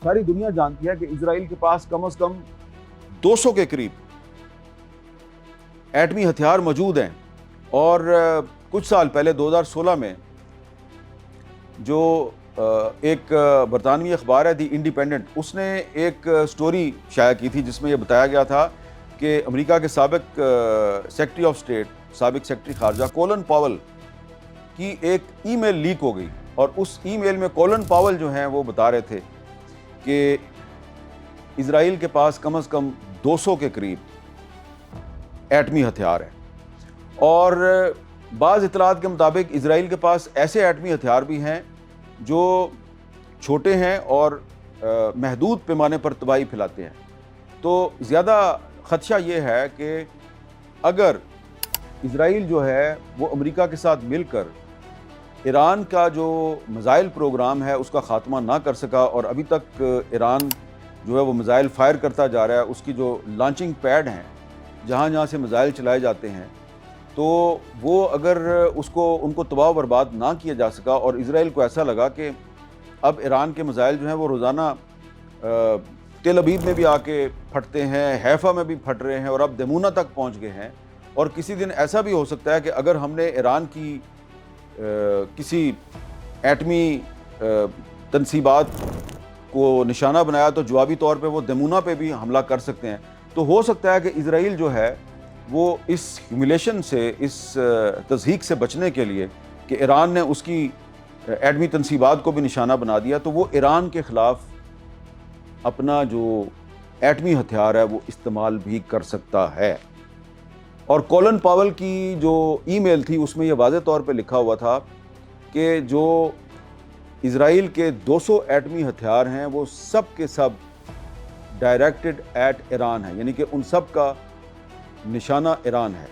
ساری دنیا جانتی ہے کہ اسرائیل کے پاس کم از کم 200 کے قریب ایٹمی ہتھیار موجود ہیں، اور کچھ سال پہلے 2016 میں جو ایک برطانوی اخبار ہے دی انڈیپینڈنٹ، اس نے ایک سٹوری شائع کی تھی جس میں یہ بتایا گیا تھا کہ امریکہ کے سابق سیکرٹری آف اسٹیٹ، سابق سیکرٹری خارجہ کولن پاول کی ایک ای میل لیک ہو گئی، اور اس ای میل میں کولن پاول جو ہیں وہ بتا رہے تھے کہ اسرائیل کے پاس کم از کم 200 کے قریب ایٹمی ہتھیار ہیں، اور بعض اطلاعات کے مطابق اسرائیل کے پاس ایسے ایٹمی ہتھیار بھی ہیں جو چھوٹے ہیں اور محدود پیمانے پر تباہی پھیلاتے ہیں۔ تو زیادہ خدشہ یہ ہے کہ اگر اسرائیل جو ہے وہ امریکہ کے ساتھ مل کر ایران کا جو میزائل پروگرام ہے اس کا خاتمہ نہ کر سکا، اور ابھی تک ایران جو ہے وہ میزائل فائر کرتا جا رہا ہے، اس کی جو لانچنگ پیڈ ہیں جہاں جہاں سے میزائل چلائے جاتے ہیں، تو وہ اگر ان کو تباہ و برباد نہ کیا جا سکا، اور اسرائیل کو ایسا لگا کہ اب ایران کے میزائل جو ہیں وہ روزانہ تل ابیب میں بھی آ کے پھٹتے ہیں، حیفا میں بھی پھٹ رہے ہیں، اور اب دمونہ تک پہنچ گئے ہیں، اور کسی دن ایسا بھی ہو سکتا ہے کہ اگر ہم نے ایران کی کسی ایٹمی تنصیبات کو نشانہ بنایا تو جوابی طور پہ وہ دمونہ پہ بھی حملہ کر سکتے ہیں۔ تو ہو سکتا ہے کہ اسرائیل جو ہے وہ اس ہیوملیشن سے، اس تضحیک سے بچنے کے لیے کہ ایران نے اس کی ایٹمی تنصیبات کو بھی نشانہ بنا دیا، تو وہ ایران کے خلاف اپنا جو ایٹمی ہتھیار ہے وہ استعمال بھی کر سکتا ہے۔ اور کولن پاول کی جو ای میل تھی اس میں یہ واضح طور پہ لکھا ہوا تھا کہ جو اسرائیل کے 200 ایٹمی ہتھیار ہیں وہ سب کے سب ڈائریکٹڈ ایٹ ایران ہے، یعنی کہ ان سب کا نشانہ ایران ہے۔